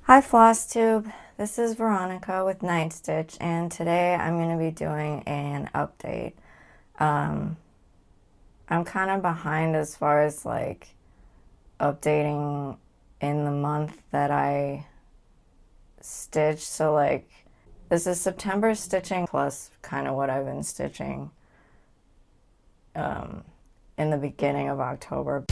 Hi Flosstube, this is Veronica with Night Stitch, and today I'm going to be doing an update. I'm kind of behind as far as like updating in the month that I stitch, so like this is September stitching plus kind of what I've been stitching in the beginning of October.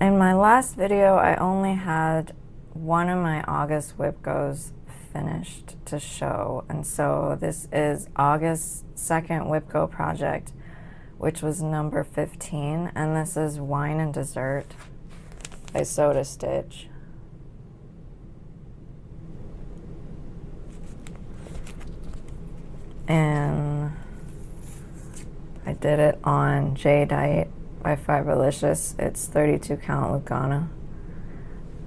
In my last video, I only had one of my August WIPGOs finished to show, and so this is August's second WIPGO project, which was number 15, and this is Wine and Dessert by Soda Stitch. And I did it on Jadeite by Fiberlicious. It's 32 count Lugana.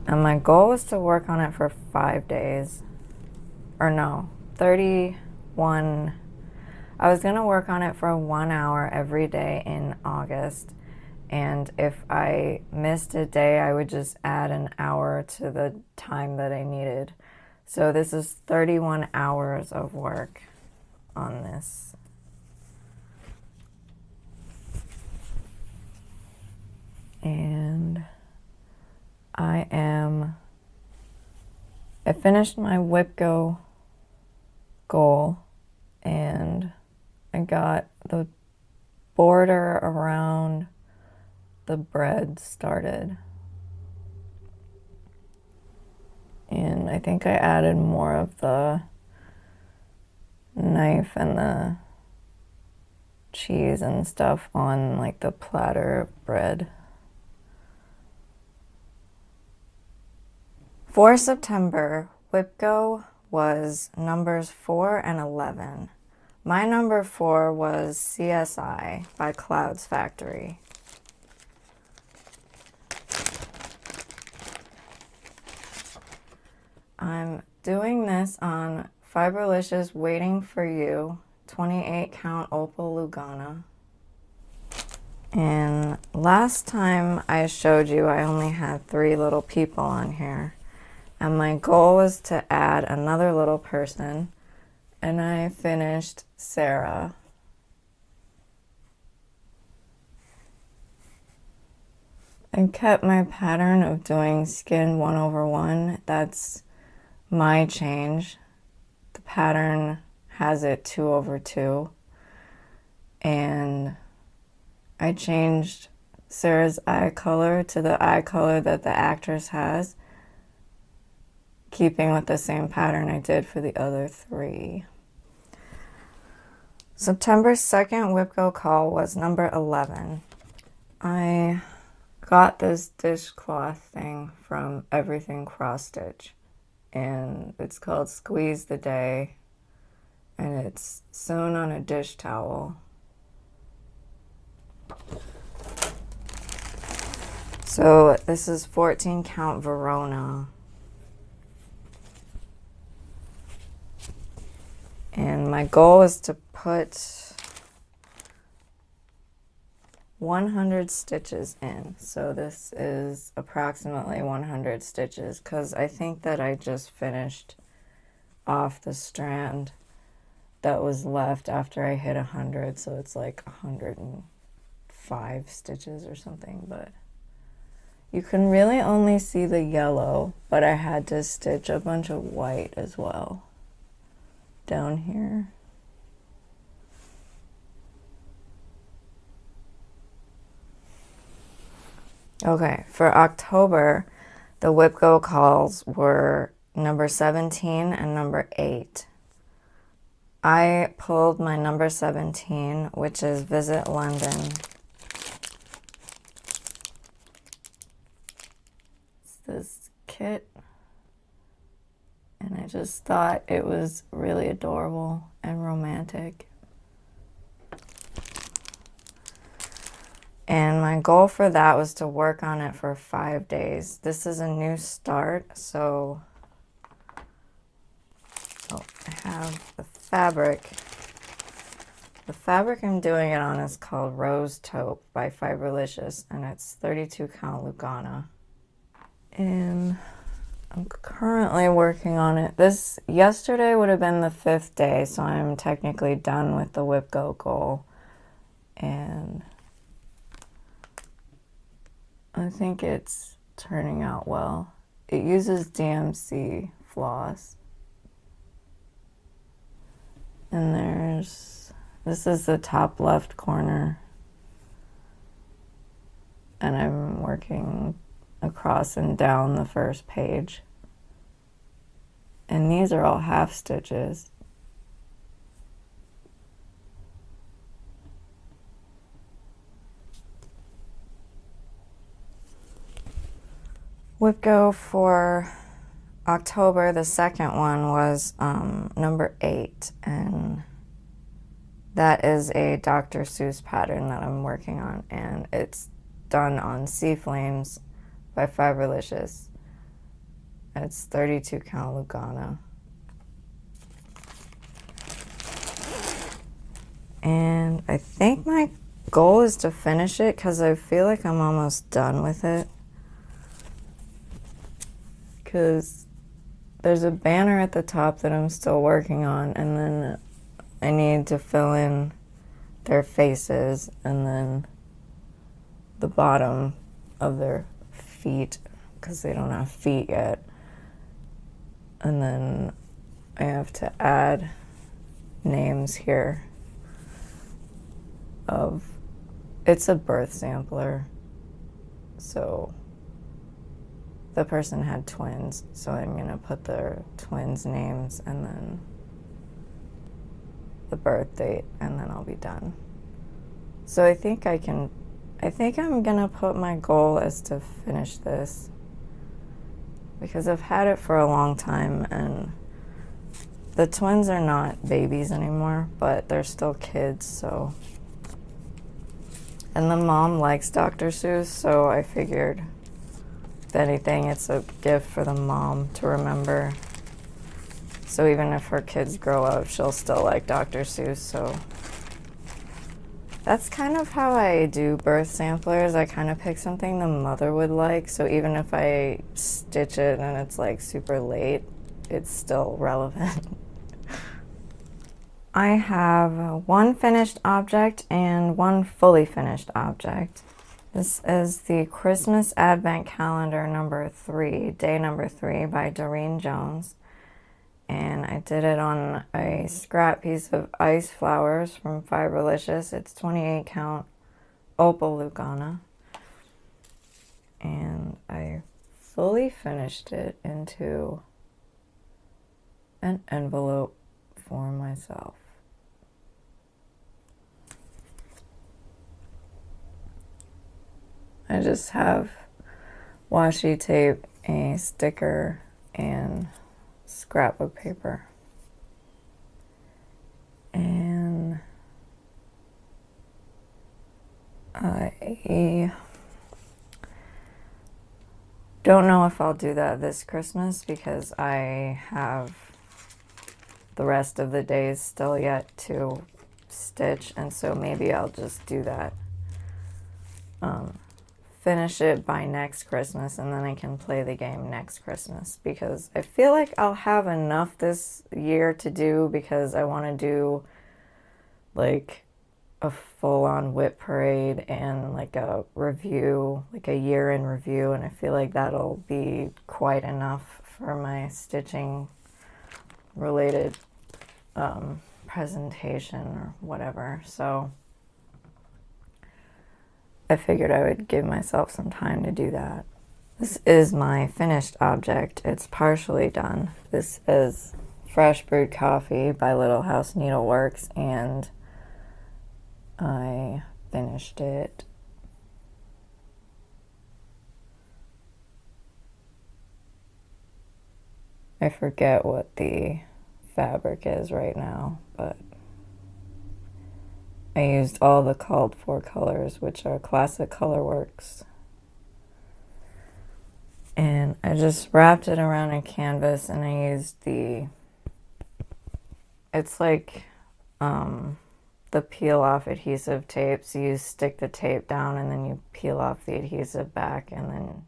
And my goal was to work on it for 5 days. Or no, 31. I was going to work on it for 1 hour every day in August. And if I missed a day, I would just add an hour to the time that I needed. So this is 31 hours of work on this. And I finished my WIPGO goal, and I got the border around the bread started. And I think I added more of the knife and the cheese and stuff on like the platter of bread. For September, WIPGO was numbers 4 and 11. My number 4 was CSI by Clouds Factory. I'm doing this on Fiberlicious Waiting for You 28 count Opal Lugana. And last time I showed you, I only had 3 little people on here. And my goal was to add another little person, and I finished Sarah. I kept my pattern of doing skin 1/1. That's my change. The pattern has it 2/2. And I changed Sarah's eye color to the eye color that the actress has, keeping with the same pattern I did for the other 3. September 2nd WIPGO call was number 11. I got this dishcloth thing from Everything Cross Stitch, and it's called Squeeze the Day, and it's sewn on a dish towel. So this is 14 count Verona. And my goal is to put 100 stitches in. So this is approximately 100 stitches, because I think that I just finished off the strand that was left after I hit 100. So it's like 105 stitches or something. But you can really only see the yellow, but I had to stitch a bunch of white as well down here. Okay, for October, the WIPGO calls were number 17 and number 8. I pulled my number 17, which is Visit London. It's this kit, and I just thought it was really adorable and romantic. And my goal for that was to work on it for 5 days. This is a new start, so I have the fabric The fabric I'm doing it on is called Rose Taupe by Fiberlicious, and it's 32 count Lugana. And I'm currently working on it. Yesterday would have been the 5th day, so I'm technically done with the WIPGO goal. And I think it's turning out well. It uses DMC floss. And this is the top left corner. And I'm working across and down the first page. And these are all half stitches. WIPGO for October, the second one, was number 8, and that is a Dr. Seuss pattern that I'm working on, and it's done on Sea Flames by Fiberlicious. It's 32 count Lugana. And I think my goal is to finish it because I feel like I'm almost done with it. Because there's a banner at the top that I'm still working on, and then I need to fill in their faces and then the bottom of their feet because they don't have feet yet. And then I have to add names here of, it's a birth sampler, so the person had twins, so I'm gonna put their twins' names and then the birth date, and then I'll be done. So I think I'm gonna put my goal as to finish this because I've had it for a long time, and the twins are not babies anymore, but they're still kids, so. And the mom likes Dr. Seuss, so I figured if anything, it's a gift for the mom to remember. So even if her kids grow up, she'll still like Dr. Seuss, so. That's kind of how I do birth samplers. I kind of pick something the mother would like, so even if I stitch it and it's like super late, it's still relevant. I have one finished object and one fully finished object. This is the Christmas Advent Calendar number 3, day number 3 by Doreen Jones. And I did it on a scrap piece of ice flowers from Fiberlicious. It's 28 count Opal Lugana. And I fully finished it into an envelope for myself. I just have washi tape, a sticker, and scrapbook paper. And I don't know if I'll do that this Christmas because I have the rest of the days still yet to stitch, and so maybe I'll just do that. Finish it by next Christmas, and then I can play the game next Christmas because I feel like I'll have enough this year to do because I want to do like a full-on whip parade and like a review, like a year in review, and I feel like that'll be quite enough for my stitching related presentation or whatever. So I figured I would give myself some time to do that. This is my finished object. It's partially done. This is Fresh Brewed Coffee by Little House Needleworks, and I finished it. I forget what the fabric is right now, but I used all the called for colors, which are Classic Colorworks. And I just wrapped it around a canvas, and I used it's like the peel off adhesive tape. So you stick the tape down and then you peel off the adhesive back, and then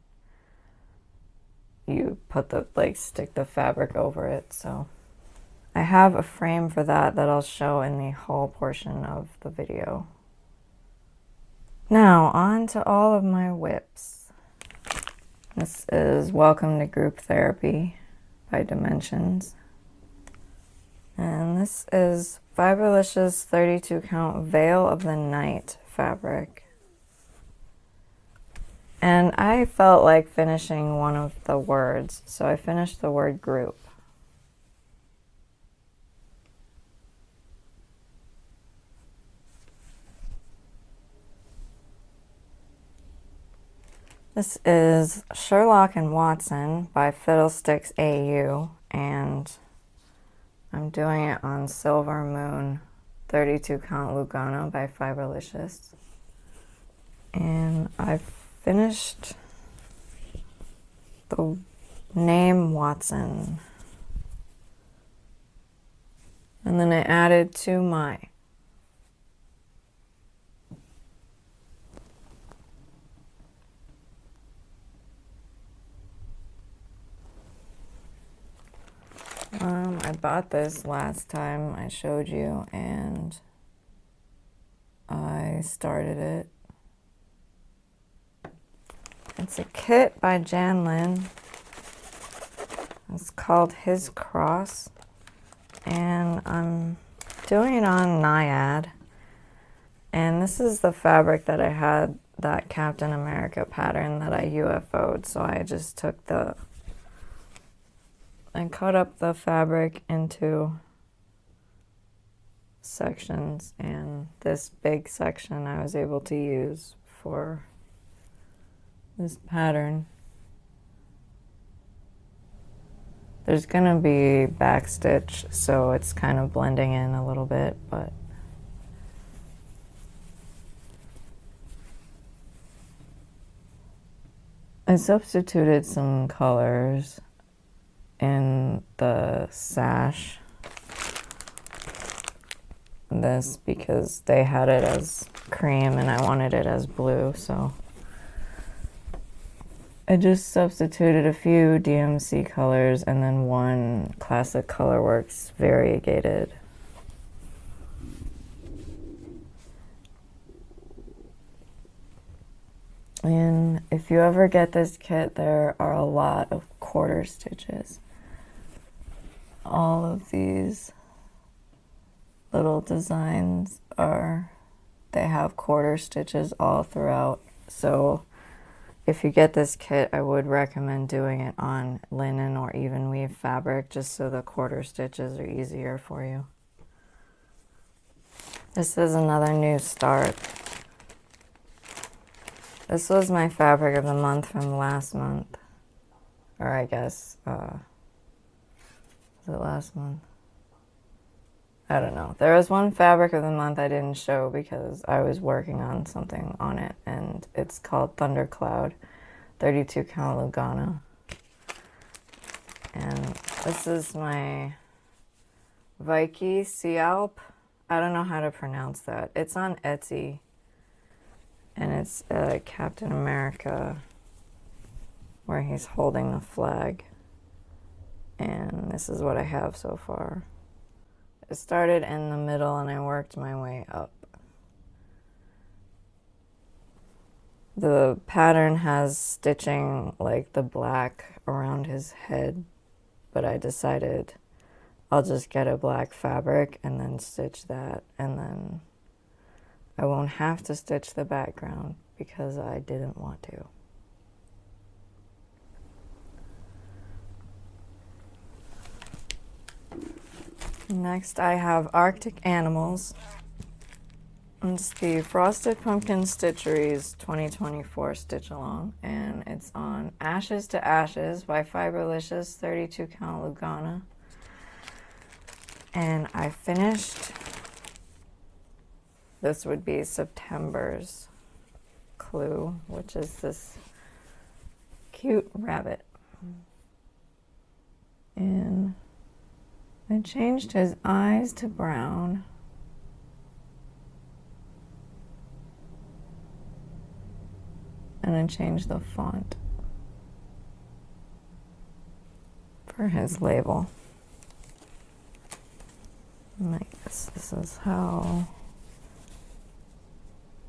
you put the, like, stick the fabric over it. So I have a frame for that I'll show in the haul portion of the video. Now on to all of my WIPs. This is Welcome to Group Therapy by Dimensions. And this is Fiberlicious 32 count Veil of the Night fabric. And I felt like finishing one of the words, so I finished the word group. This is Sherlock and Watson by Fiddlesticks AU, and I'm doing it on Silver Moon 32 count Lugano by Fiberlicious. And I finished the name Watson. And then I added to my. I bought this last time I showed you, and I started it. It's a kit by Jan Lin. It's called His Cross, and I'm doing it on Naiad. And this is the fabric that I had, that Captain America pattern that I UFO'd, so I just took and cut up the fabric into sections, and this big section I was able to use for this pattern. There's gonna be backstitch, so it's kind of blending in a little bit, but I substituted some colors in the sash. This because they had it as cream and I wanted it as blue, so I just substituted a few DMC colors and then one Classic Colorworks variegated. And if you ever get this kit, there are a lot of quarter stitches. All of these little designs they have quarter stitches all throughout. So if you get this kit, I would recommend doing it on linen or even weave fabric, just so the quarter stitches are easier for you. This is another new start. This was my fabric of the month from last month. Or I guess, was it last month? I don't know. There was one fabric of the month I didn't show because I was working on something on it, and it's called Thundercloud 32 count Lugano. And this is my WIPGO. I don't know how to pronounce that. It's on Etsy, and it's Captain America where he's holding the flag. And this is what I have so far. It started in the middle and I worked my way up. The pattern has stitching like the black around his head, but I decided I'll just get a black fabric and then stitch that, and then I won't have to stitch the background because I didn't want to. Next I have Arctic Animals. It's the Frosted Pumpkin Stitchery's 2024 Stitch Along, and it's on Ashes to Ashes by Fiberlicious 32 count Lugana. And I finished, this would be September's clue, which is this cute rabbit. And I changed his eyes to brown. And I changed the font for his label. And I guess this is how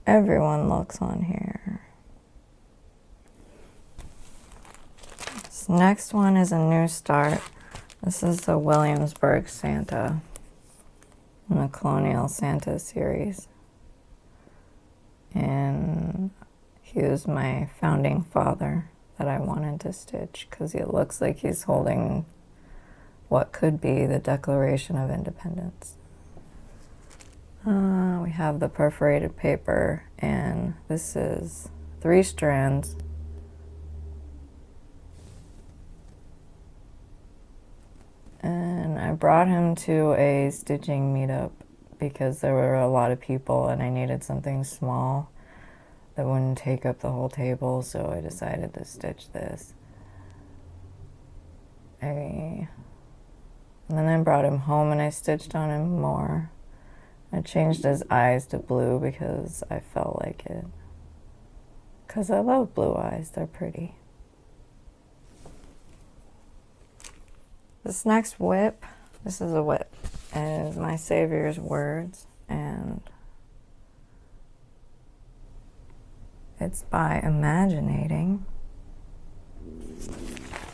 everyone looks on here. This next one is a new start. This is the Williamsburg Santa in the Colonial Santa series. And he was my founding father that I wanted to stitch because it looks like he's holding what could be the Declaration of Independence. We have the perforated paper, and this is 3 strands. And I brought him to a stitching meetup because there were a lot of people and I needed something small that wouldn't take up the whole table, so I decided to stitch this. And then I brought him home and I stitched on him more. I changed his eyes to blue because I felt like it. Because I love blue eyes, they're pretty. This next WIP, this is a WIP, is My Savior's Words, and it's by Imaginating.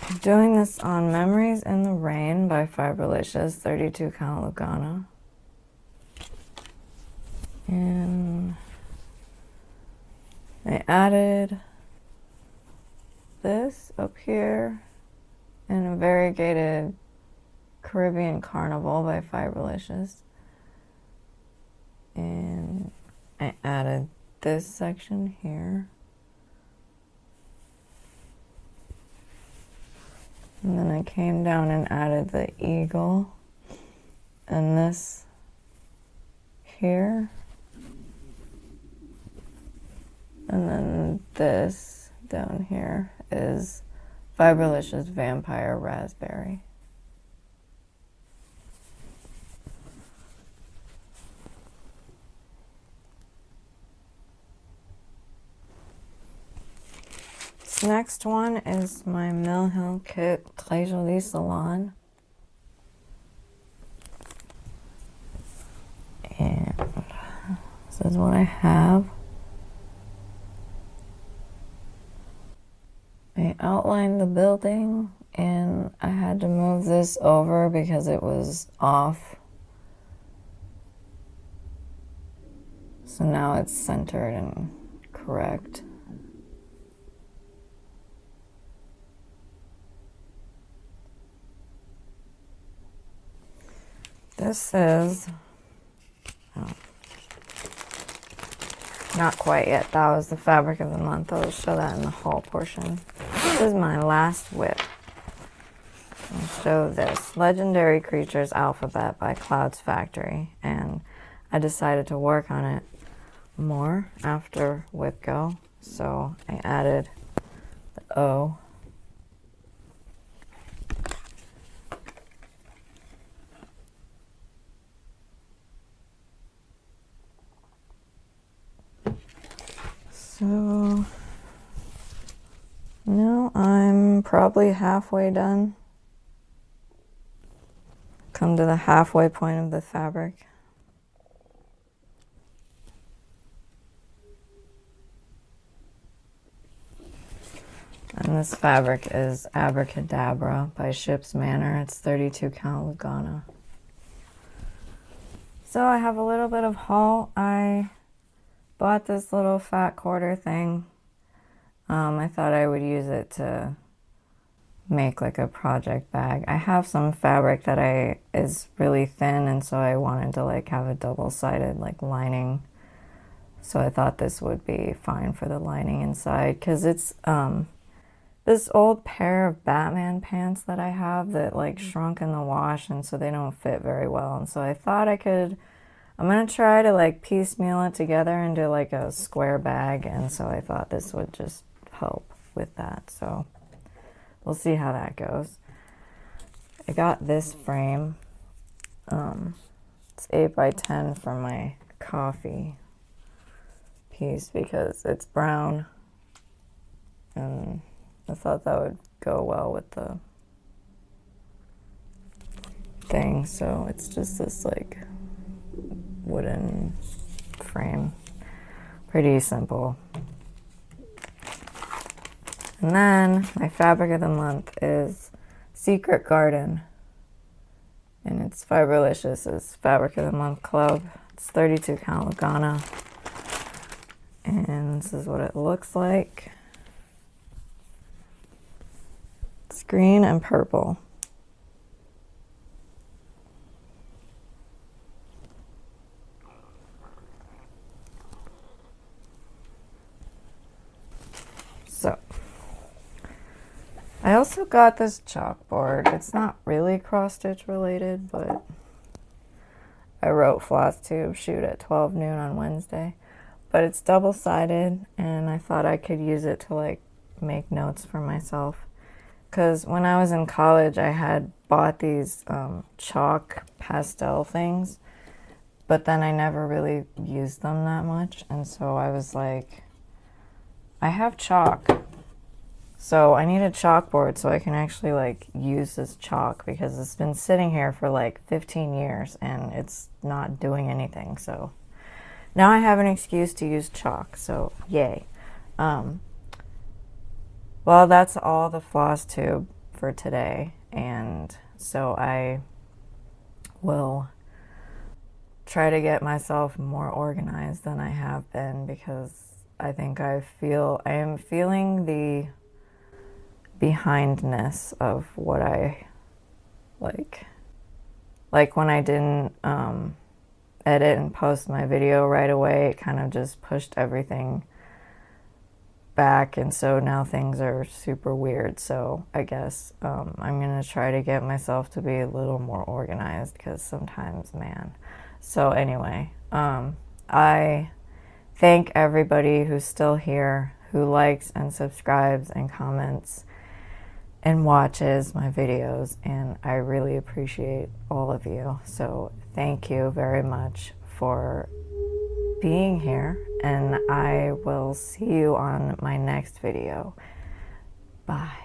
I'm doing this on Memories in the Rain by Fibrelicious, 32 count Lugana. And I added this up here in a variegated Caribbean Carnival by Fibrelicious. And I added this section here. And then I came down and added the eagle and this here. And then this down here is Fibrelicious Vampire Raspberry. This next one is my Mill Hill Kit Très Jolie Salon. And this is what I have. I outlined the building and I had to move this over because it was off. So now it's centered and correct. This is, not quite yet. That was the fabric of the month. I'll show that in the haul portion. This is my last WIP. I'll show this. Legendary Creatures Alphabet by Clouds Factory. And I decided to work on it more after WIPGO. So I added the O. So now I'm probably halfway done. Come to the halfway point of the fabric. And this fabric is Abracadabra by Ship's Manor. It's 32 count Lugana. So I have a little bit of haul. I bought this little fat quarter thing. I thought I would use it to make like a project bag. I have some fabric that is really thin, and so I wanted to like have a double-sided like lining. So I thought this would be fine for the lining inside, because it's this old pair of Batman pants that I have that like shrunk in the wash, and so they don't fit very well. And so I thought I'm gonna try to like piecemeal it together into like a square bag, and so I thought this would just help with that. So we'll see how that goes. I got this frame. It's 8 by 10 for my coffee piece because it's brown and I thought that would go well with the thing. So it's just this like wooden frame, pretty simple. And then my fabric of the month is Secret Garden, and it's Fiberlicious's Fabric of the Month Club. It's 32 count Lugana, and this is what it looks like. It's green and purple. So I also got this chalkboard. It's not really cross stitch related, but I wrote Flosstube shoot at 12 noon on Wednesday. But it's double-sided, and I thought I could use it to like make notes for myself. Because when I was in college, I had bought these chalk pastel things, but then I never really used them that much. And so I was like, I have chalk, so I need a chalkboard so I can actually like use this chalk, because it's been sitting here for like 15 years and it's not doing anything. So now I have an excuse to use chalk, so yay. Well, that's all the Flosstube for today, and so I will try to get myself more organized than I have been, because I think I am feeling the behindness of what I like when I didn't edit and post my video right away. It kind of just pushed everything back, and so now things are super weird. So I guess I'm gonna try to get myself to be a little more organized, because sometimes, man. So anyway, I thank everybody who's still here, who likes and subscribes and comments and watches my videos, and I really appreciate all of you. So thank you very much for being here, and I will see you on my next video. Bye.